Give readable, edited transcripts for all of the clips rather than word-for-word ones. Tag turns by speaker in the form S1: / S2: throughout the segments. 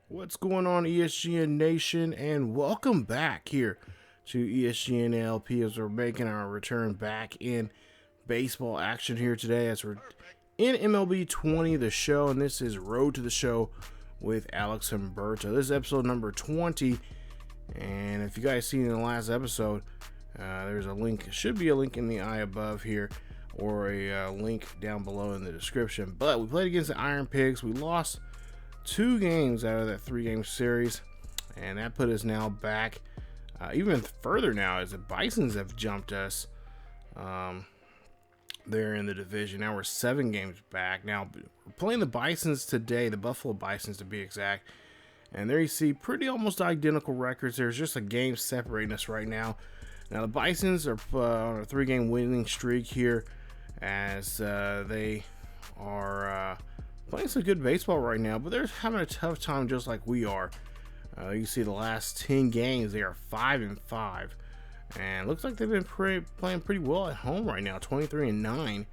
S1: What's going on, ESGN Nation, and welcome back here to ESGN LP as we're making our return back in baseball action here today as we're in MLB 20, the show, and this is Road to the Show with Alex Humberto. This is episode number 20, and if you guys seen in the last episode, there's a link, should be a link in the eye above here, or a link down below in the description. But we played against the Iron Pigs. We lost 2 games out of that 3-game series, and that put us now back even further now as the Bisons have jumped us there in the division. Now we're 7 games back. Now we're playing the Bisons today, the Buffalo Bisons to be exact, and there you see pretty almost identical records. There's just a game separating us right now. Now the Bisons are on a 3-game winning streak here as they are playing some good baseball right now, but they're having a tough time just like we are. You see the last 10 games, they are 5-5. And looks like they've been playing pretty well at home right now, 23-9.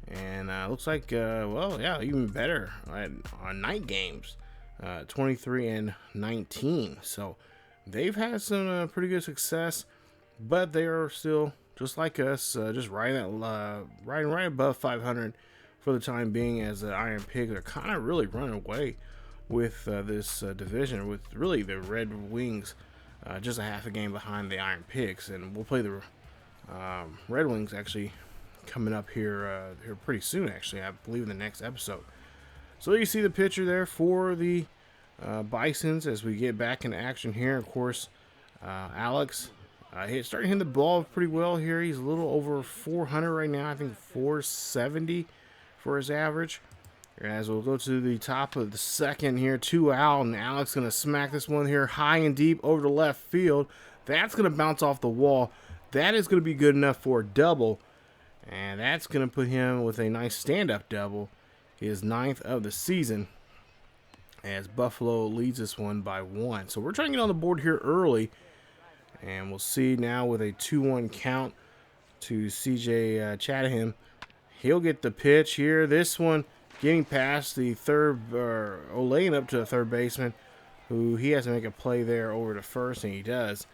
S1: And looks like, well, yeah, even better on night games, 23-19. So they've had some pretty good success, but they are still, just like us, just riding right above 500 for the time being, as the Iron Pigs are kind of really running away with this division, with really the Red Wings just a half a game behind the Iron Pigs. And we'll play the Red Wings actually coming up here pretty soon, actually, I believe in the next episode. So you see the picture there for the Bisons as we get back into action here. Of course, Alex starting hitting the ball pretty well here. He's a little over 400 right now, I think 470 for his average. As we'll go to the top of the second here, 2 out, and Alex going to smack this one here high and deep over the left field. That's going to bounce off the wall. That is going to be good enough for a double, and that's going to put him with a nice stand-up double, his 9th of the season, as Buffalo leads this one by 1. So we're trying to get on the board here early, and we'll see now with a 2-1 count to CJ Chatham. He'll get the pitch here. This one getting past the third, or laying up to the third baseman, who he has to make a play there over to first, and he does.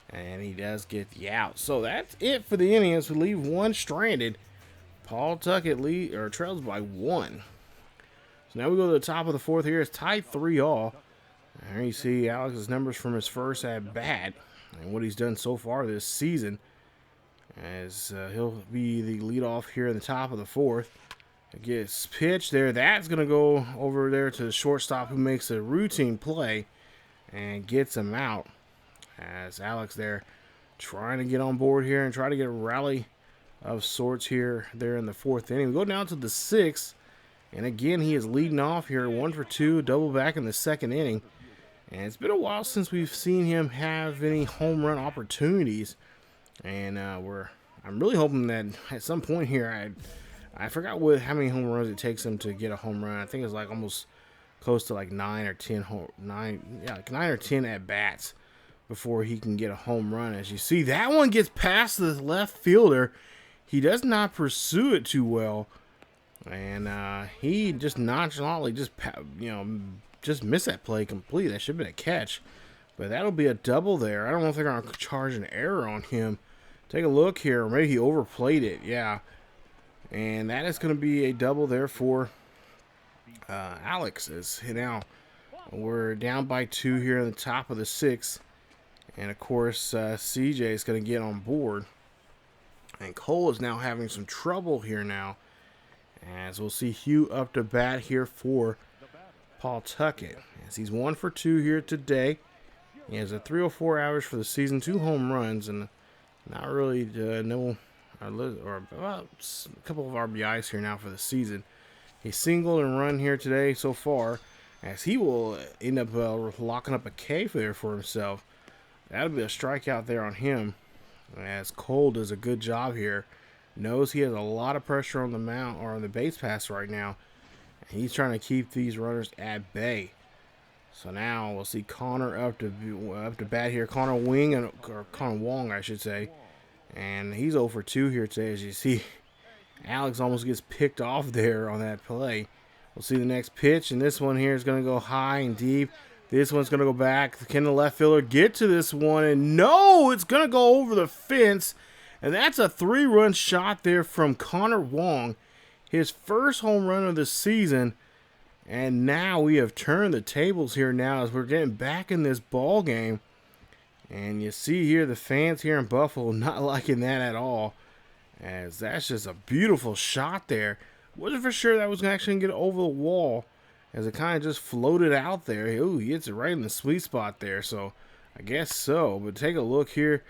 S1: And he does get the out. So that's it for the inning as we leave one stranded. Pawtucket trails by 1. So now we go to the top of the 4th here. It's tied 3-all. And there you see Alex's numbers from his first at bat and what he's done so far this season, as he'll be the leadoff here in the top of the 4th. It gets pitched there. That's going to go over there to the shortstop, who makes a routine play and gets him out, as Alex there trying to get on board here and try to get a rally of sorts here there in the 4th inning. We go down to the 6th, and again he is leading off here, 1 for 2, double back in the 2nd inning. And it's been a while since we've seen him have any home run opportunities. And I'm really hoping that at some point here, I forgot how many home runs it takes him to get a home run. I think it's like almost close to like 9 or 10 at bats before he can get a home run. As you see, that one gets past the left fielder. He does not pursue it too well, and he just nonchalantly just missed that play completely. That should have been a catch, but that'll be a double there. I don't know if they're going to charge an error on him. Take a look here. Maybe he overplayed it. Yeah. And that is going to be a double there for Alex. As now we're down by 2 here in the top of the 6th. And, of course, CJ is going to get on board. And Cole is now having some trouble here now, as we'll see Hugh up to bat here for Pawtucket, as he's 1 for 2 here today. He has a 304 average for the season, 2 home runs, and not really or about a couple of RBIs here now for the season. He singled and run here today so far, as he will end up locking up a K there for himself. That'll be a strikeout there on him, as Cole does a good job here. Knows he has a lot of pressure on the mound, or on the base pass right now. And he's trying to keep these runners at bay. So now we'll see Connor up to bat here. Connor Wong, I should say. And he's 0 for 2 here today, as you see. Alex almost gets picked off there on that play. We'll see the next pitch, and this one here is going to go high and deep. This one's going to go back. Can the left fielder get to this one? And no, it's going to go over the fence. And that's a 3-run shot there from Connor Wong. His first home run of the season. And now we have turned the tables here now as we're getting back in this ball game. And you see here the fans here in Buffalo not liking that at all. As that's just a beautiful shot there. Wasn't for sure that was actually going to get over the wall. As it kind of just floated out there. Ooh, he hits it right in the sweet spot there. So, I guess so. But take a look here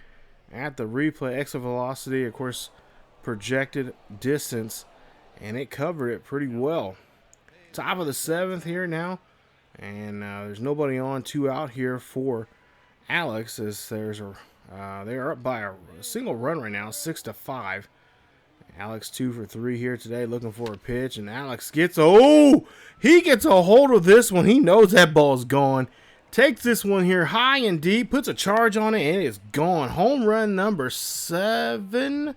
S1: at the replay. Exit velocity, of course, projected distance. And it covered it pretty well. Top of the 7th here now. And there's nobody on. 2 out here for Alex. As there's a, they're up by a single run right now. 6-5. Alex 2 for 3 here today, looking for a pitch, and Alex gets he gets a hold of this one. He knows that ball's gone. Takes this one here high and deep, puts a charge on it, and it's gone. Home run number 7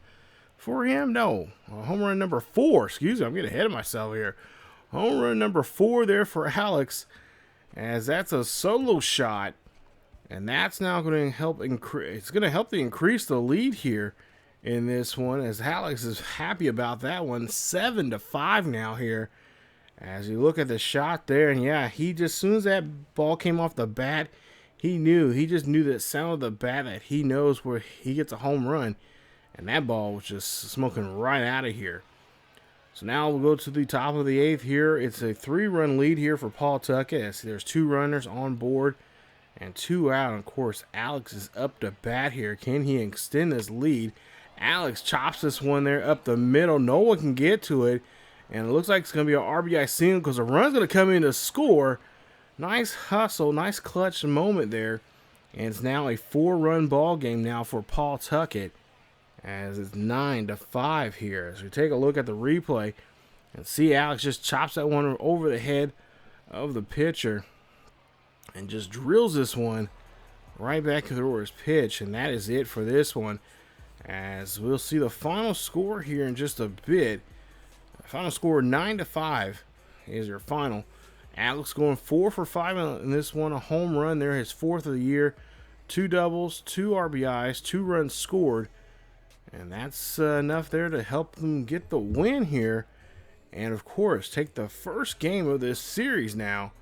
S1: for him. No, home run number 4. Excuse me, I'm getting ahead of myself here. Home run number 4 there for Alex, as that's a solo shot, and that's now going to help increase. It's going to help to increase the lead here in this one, as Alex is happy about that one. 7-5 now here. As you look at the shot there, and yeah, he just, as soon as that ball came off the bat, he just knew that sound of the bat that he knows where he gets a home run. And that ball was just smoking right out of here. So now we'll go to the top of the 8th here. It's a 3-run lead here for Pawtucket. As there's 2 runners on board and 2 out. And of course, Alex is up to bat here. Can he extend this lead? Alex chops this one there up the middle. No one can get to it. And it looks like it's going to be an RBI single because the run's going to come in to score. Nice hustle. Nice clutch moment there. And it's now a 4-run ball game now for Pawtucket. As it's 9-5 here. As we take a look at the replay and see Alex just chops that one over the head of the pitcher. And just drills this one right back through his pitch. And that is it for this one. As we'll see the final score here in just a bit. Final score 9-5 is your final. Alex going 4 for 5 in this one. A home run there, his 4th of the year. 2 doubles, 2 RBIs, 2 runs scored. And that's enough there to help them get the win here. And of course, take the first game of this series now.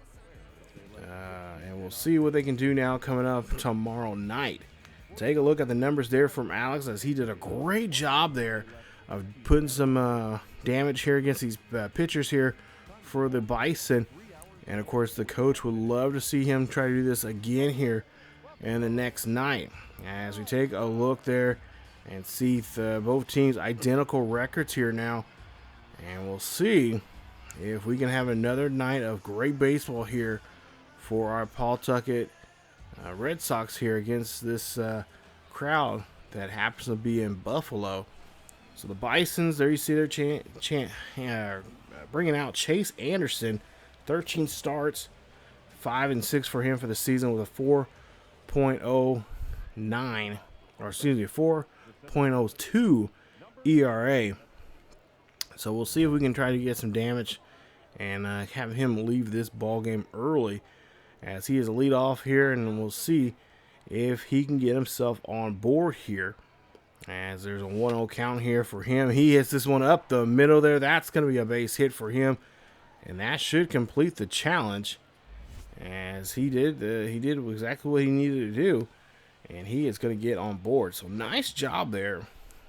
S1: And we'll see what they can do now coming up tomorrow night. Take a look at the numbers there from Alex, as he did a great job there of putting some damage here against these pitchers here for the Bison. And of course, the coach would love to see him try to do this again here in the next night. As we take a look there and see both teams identical records here now. And we'll see if we can have another night of great baseball here for our Pawtucket Red Sox here against this crowd that happens to be in Buffalo. So the Bisons, there you see their bringing out Chase Anderson, 13 starts, 5-6 for him for the season with a 4.09, or excuse me, 4.02 ERA. So we'll see if we can try to get some damage and have him leave this ball game early, as he is a leadoff here, and we'll see if he can get himself on board here. As there's a 1-0 count here for him. He hits this one up the middle there. That's going to be a base hit for him, and that should complete the challenge. As he did exactly what he needed to do, and he is going to get on board. So nice job there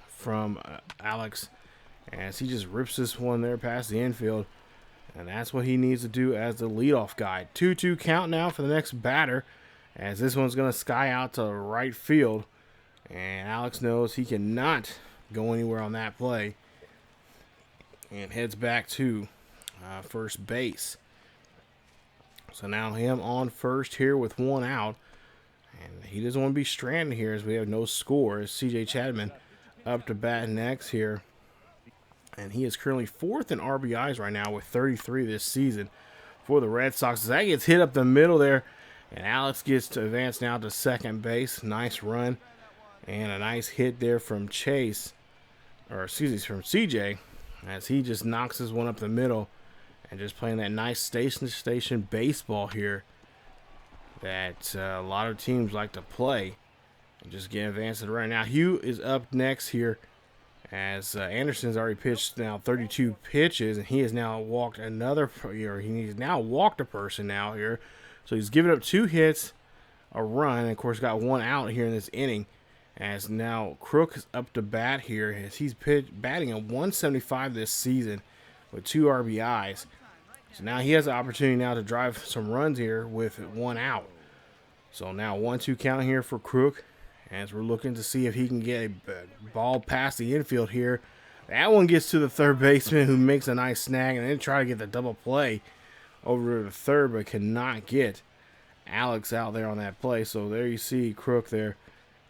S1: from Alex, as he just rips this one there past the infield. And that's what he needs to do as the leadoff guy. 2-2 count now for the next batter, as this one's going to sky out to right field. And Alex knows he cannot go anywhere on that play, and heads back to first base. So now him on first here with 1 out. And he doesn't want to be stranded here, as we have no score. As C.J. Chapman up to bat next here. And he is currently 4th in RBIs right now with 33 this season for the Red Sox. As that gets hit up the middle there, and Alex gets to advance now to second base. Nice run and a nice hit there from Chase, or excuse me, from CJ, as he just knocks this one up the middle and just playing that nice station-to-station baseball here. that a lot of teams like to play and just get advanced right now. Hugh is up next here, as Anderson's already pitched now 32 pitches, and he has now walked another, he's now walked a person now here. So he's given up 2 hits, a run, and of course got 1 out here in this inning. As now Crook is up to bat here, as he's batting a 175 this season with 2 RBIs. So now he has the opportunity now to drive some runs here with 1 out. So now 1-2 count here for Crook, as we're looking to see if he can get a ball past the infield here. That one gets to the third baseman, who makes a nice snag, and then try to get the double play over to the third, but cannot get Alex out there on that play. So there you see Crook there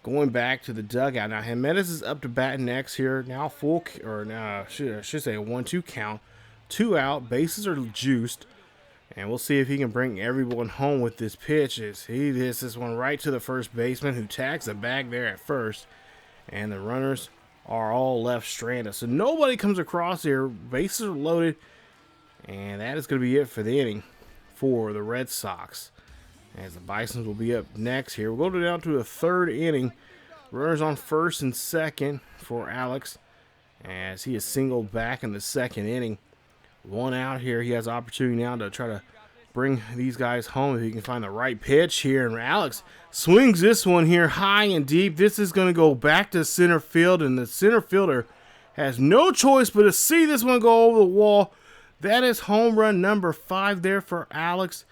S1: going back to the dugout. Now Jimenez is up to bat next here. Now I should say a 1-2 count. 2 out, bases are juiced, and we'll see if he can bring everyone home with this pitch. As he hits this one right to the first baseman, who tags the bag there at first, and the runners are all left stranded. So nobody comes across here. Bases are loaded, and that is going to be it for the inning for the Red Sox, as the Bisons will be up next here. We'll go down to the 3rd inning. Runners on 1st and 2nd for Alex, as he is singled back in the 2nd inning. 1 out here. He has opportunity now to try to bring these guys home if he can find the right pitch here. And Alex swings this one here high and deep. This is going to go back to center field, and the center fielder has no choice but to see this one go over the wall. That is home run number 5 there for Alex.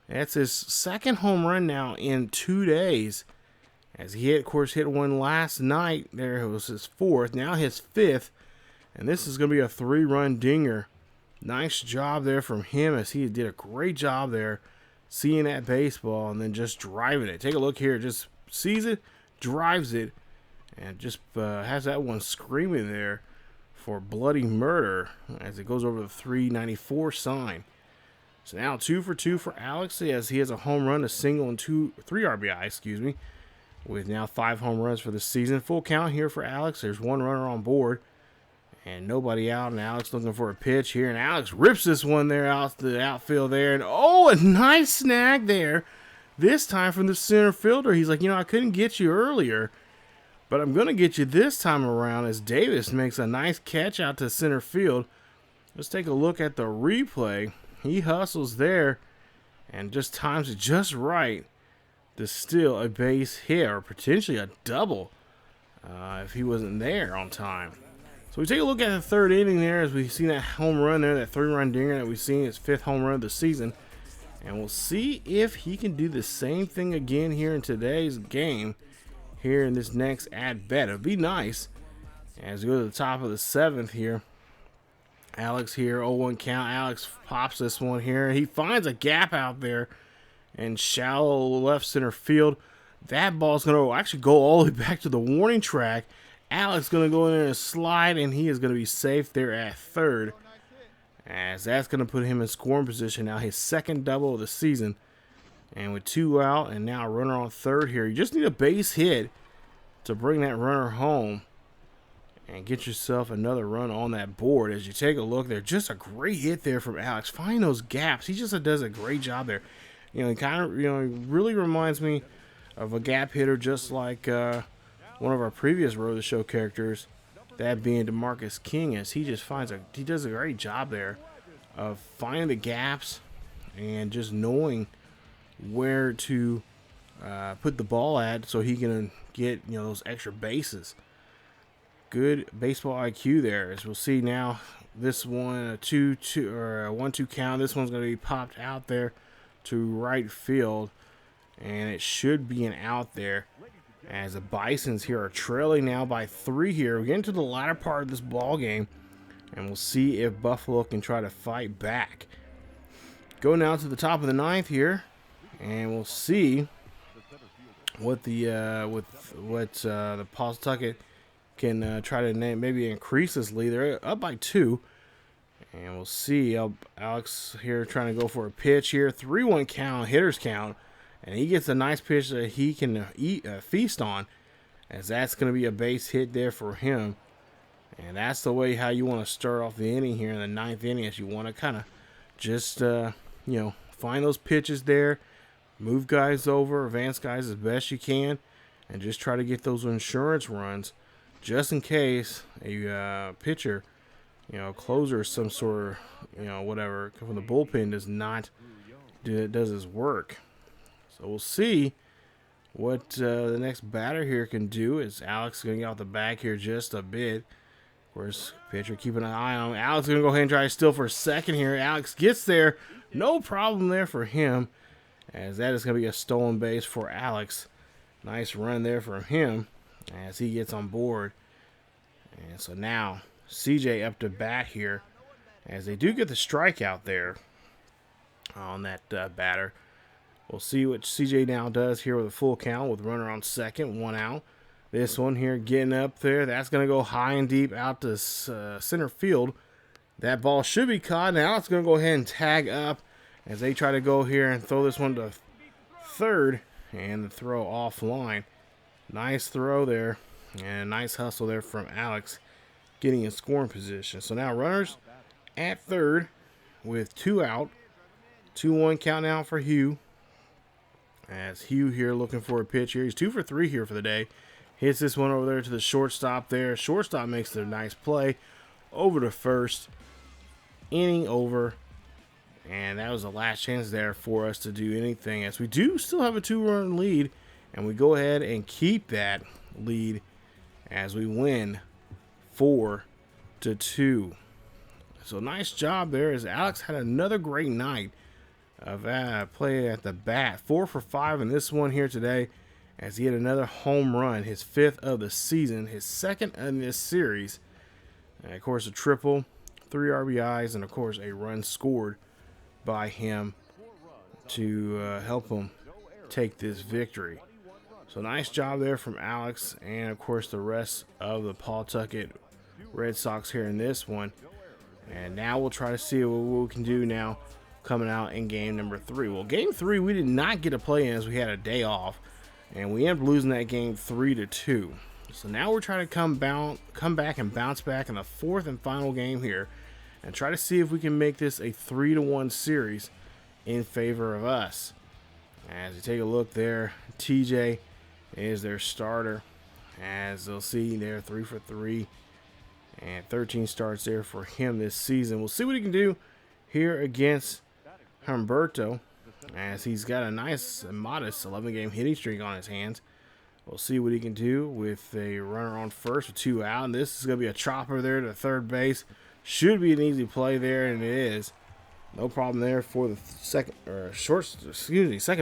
S1: That's his 2nd home run now in 2 days. As he of course hit one last night. There, it was his 4th, now his 5th. And this is going to be a 3-run dinger. Nice job there from him, as he did a great job there seeing that baseball and then just driving it. Take a look here. Just sees it, drives it, and just has that one screaming there for bloody murder as it goes over the 394 sign. So now 2 for 2 for Alex, as he has a home run, a single, and 3 RBI, with now 5 home runs for the season. Full count here for Alex. There's 1 runner on board and nobody out, and Alex looking for a pitch here, and Alex rips this one there out to the outfield there, and oh, a nice snag there, this time from the center fielder. He's like, I couldn't get you earlier, but I'm going to get you this time around, as Davis makes a nice catch out to center field. Let's take a look at the replay. He hustles there and just times it just right to steal a base hit, or potentially a double if he wasn't there on time. So we take a look at the 3rd inning there, as we've seen that home run there, that 3-run dinger that we've seen, his 5th home run of the season. And we'll see if he can do the same thing again here in today's game, here in this next at-bat. It would be nice. As we go to the top of the 7th here, Alex here, 0-1 count. Alex pops this one here. He finds a gap out there in shallow left center field. That ball's going to actually go all the way back to the warning track. Alex going to go in there and slide, and he is going to be safe there at 3rd, as that's going to put him in scoring position now, his 2nd double of the season. And with 2 out and now a runner on 3rd here, you just need a base hit to bring that runner home and get yourself another run on that board. As you take a look there, just a great hit there from Alex. Find those gaps. He just does a great job there. He kind of, really reminds me of a gap hitter, just like one of our previous Road to Show characters, that being DeMarcus King, as he just he does a great job there of finding the gaps and just knowing where to put the ball at so he can get those extra bases. Good baseball IQ there, as we'll see now. This one, a 2-2 or a 1-2 count. This one's going to be popped out there to right field, and it should be an out there, as the Bisons here are trailing now by 3 here. We're getting to the latter part of this ball game, and we'll see if Buffalo can try to fight back. Go now to the top of the 9th here, and we'll see what the Pawtucket can try to maybe increase this lead. They're up by 2, and we'll see. Alex here trying to go for a pitch here. 3-1 count, hitter's count. And he gets a nice pitch that he can feast on, as that's going to be a base hit there for him. And that's the way how you want to start off the inning here in the 9th inning, as you want to kind of just, find those pitches there, move guys over, advance guys as best you can, and just try to get those insurance runs just in case a pitcher, closer, some sort of, whatever from the bullpen does his work. So we'll see what the next batter here can do. Is Alex going to get off the back here just a bit? Of course, pitcher keeping an eye on him. Alex going to go ahead and try to steal for a second here. Alex gets there. No problem there for him, as that is going to be a stolen base for Alex. Nice run there from him as he gets on board. And so now CJ up to bat here, as they do get the strikeout there on that batter. We'll see what CJ now does here with a full count with runner on second, 1 out. This one here getting up there. That's going to go high and deep out to center field. That ball should be caught. Now it's going to go ahead and tag up as they try to go here and throw this one to third. And the throw offline. Nice throw there. And nice hustle there from Alex, getting in scoring position. So now runners at third with 2 out. 2-1 count out for Hugh. As Hugh here looking for a pitch here. He's 2 for 3 here for the day. Hits this one over there to the shortstop there. Shortstop makes the nice play over to first. Inning over. And that was the last chance there for us to do anything, as we do still have a 2-run lead. And we go ahead and keep that lead as we win 4-2. So nice job there, as Alex had another great night of play at the bat. 4 for 5 in this one here today, as he had another home run, his 5th of the season, his 2nd in this series. And of course, a triple, 3 RBIs, and of course a run scored by him to help him take this victory. So nice job there from Alex, and of course the rest of the Pawtucket Red Sox here in this one. And now we'll try to see what we can do now coming out in game number 3. Well, game 3 we did not get a play in, as we had a day off, and we ended up losing that game 3-2. So now we're trying to come back and bounce back in the 4th and final game here, and try to see if we can make this a 3-1 series in favor of us. As you take a look there, TJ is their starter, as they'll see there, 3 for 3 and 13 starts there for him this season. We'll see what he can do here against Humberto, as he's got a nice modest 11-game hitting streak on his hands. We'll see what he can do with a runner on first with 2 out, and this is going to be a chopper there to third base. Should be an easy play there, and it is. No problem there for the second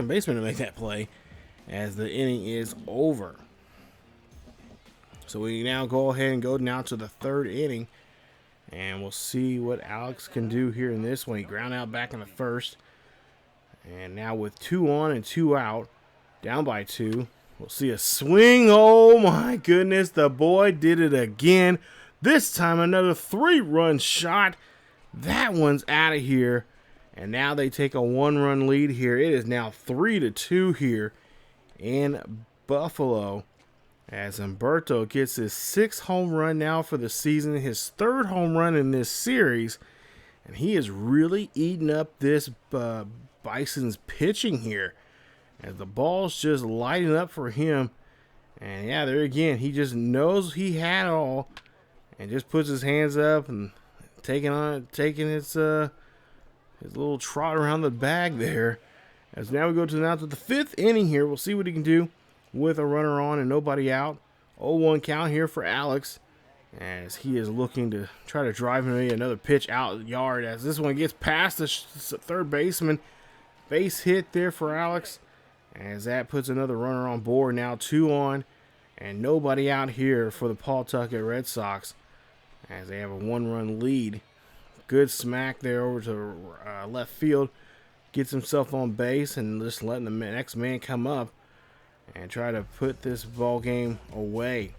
S1: baseman to make that play, as the inning is over. So we now go ahead and go now to the 3rd inning, and we'll see what Alex can do here in this one. He ground out back in the 1st, and now with 2 on and 2 out, down by 2, we'll see a swing. Oh my goodness, the boy did it again. This time another 3-run shot. That one's out of here. And now they take a 1-run lead here. It is now 3-2 here in Buffalo, as Humberto gets his 6th home run now for the season, his 3rd home run in this series. And he is really eating up this Bison's pitching here, as the ball's just lighting up for him. And yeah, there again, he just knows he had it all, and just puts his hands up and taking his little trot around the bag there. As now we go to the 5th inning here. We'll see what he can do with a runner on and nobody out. 0-1 count here for Alex, as he is looking to try to drive maybe another pitch out the yard, as this one gets past the third baseman. Base hit there for Alex, as that puts another runner on board. Now 2 on and nobody out here for the Pawtucket Red Sox, as they have a 1-run lead. Good smack there over to left field. Gets himself on base and just letting the next man come up and try to put this ball game away.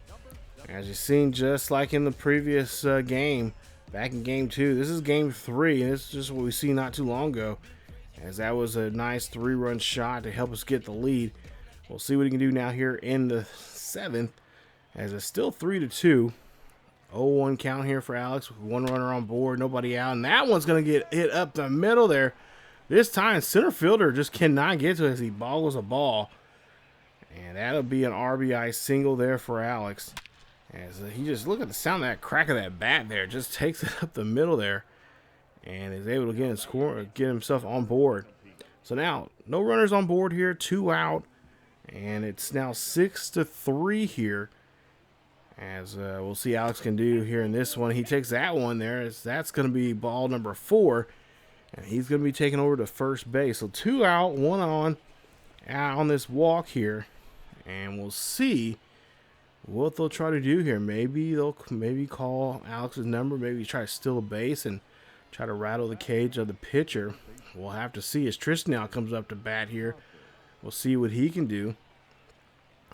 S1: As you've seen, just like in the previous game, back in game 2, this is game 3, and this is just what we see not too long ago, as that was a nice 3-run shot to help us get the lead. We'll see what he can do now here in the 7th, as it's still 3-2. 0-1 count here for Alex with 1 runner on board, nobody out, and that one's going to get hit up the middle there. This time, center fielder just cannot get to it as he boggles a ball. And that'll be an RBI single there for Alex. As he just, look at the sound of that crack of that bat there. Just takes it up the middle there. And is able to get himself on board. So now, no runners on board here. 2 out. And it's now 6-3 here. As we'll see Alex can do here in this one. He takes that one there. That's going to be ball number 4. And he's going to be taken over to first base. So 2 out, 1 on this walk here. And we'll see what they'll try to do here. Maybe they'll call Alex's number. Maybe try to steal a base and try to rattle the cage of the pitcher. We'll have to see as Tristan now comes up to bat here. We'll see what he can do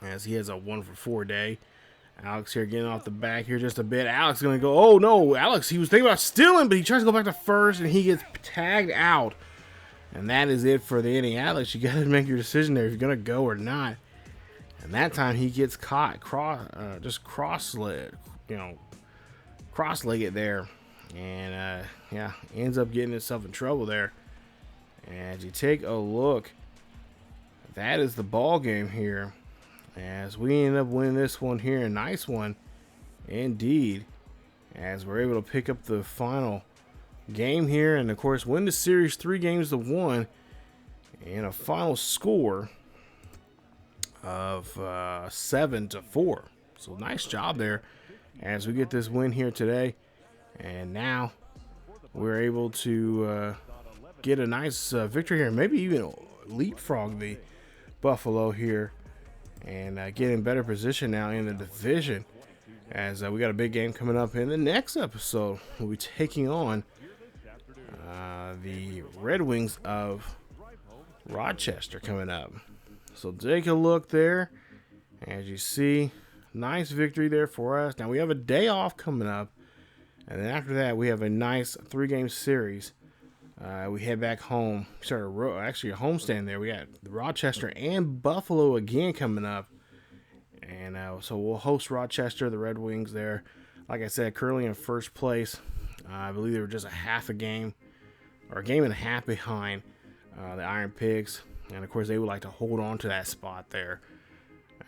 S1: as he has a 1-for-4 day. Alex here getting off the back here just a bit. Alex going to go, oh no, Alex, he was thinking about stealing, but he tries to go back to first and he gets tagged out. And that is it for the inning. Alex, you got to make your decision there if you're going to go or not. And that time he gets caught cross-legged there. And yeah, ends up getting himself in trouble there. And as you take a look, that is the ball game here. As we end up winning this one here, a nice one indeed. As we're able to pick up the final game here, and of course win the series 3-1 and a final score of 7-4. So nice job there as we get this win here today. And now we're able to get a nice victory here, maybe even leapfrog the Buffalo here and get in better position now in the division. As we got a big game coming up in the next episode. We'll be taking on the Red Wings of Rochester coming up. So take a look there. As you see, nice victory there for us. Now we have a day off coming up. And then after that, we have a nice 3-game series. We head back home. Actually, a homestand there. We got Rochester and Buffalo again coming up. And so we'll host Rochester, the Red Wings there. Like I said, currently in first place. I believe they were just a game and a half behind the Iron Pigs. And, of course, they would like to hold on to that spot there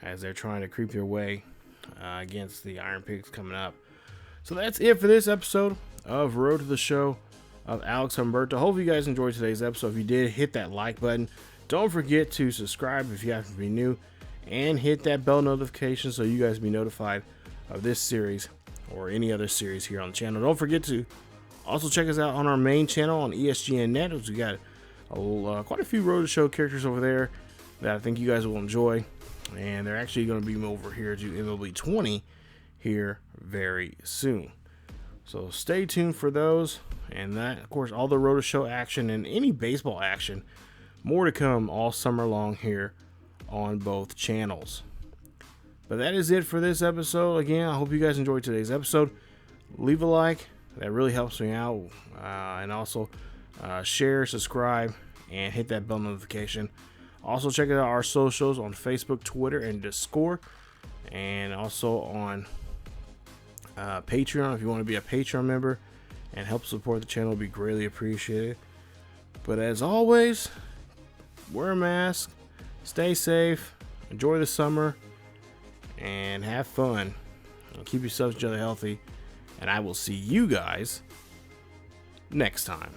S1: as they're trying to creep their way against the Iron Pigs coming up. So that's it for this episode of Road to the Show of Alex Humberto. Hope you guys enjoyed today's episode. If you did, hit that like button. Don't forget to subscribe if you happen to be new. And hit that bell notification so you guys be notified of this series or any other series here on the channel. Don't forget to also check us out on our main channel on ESGNet, which we got quite a few Road to Show characters over there that I think you guys will enjoy. And they're actually going to be over here to MLB 20 here very soon. So stay tuned for those. And that, of course, all the Road to Show action and any baseball action. More to come all summer long here on both channels. But that is it for this episode. Again, I hope you guys enjoyed today's episode. Leave a like. That really helps me out. And also share, subscribe, and hit that bell notification. Also check out our socials on Facebook, Twitter, and Discord. And also on Patreon. If you want to be a Patreon member and help support the channel, would be greatly appreciated. But as always, wear a mask. Stay safe, enjoy the summer, and have fun. And keep yourselves each other healthy. And I will see you guys next time.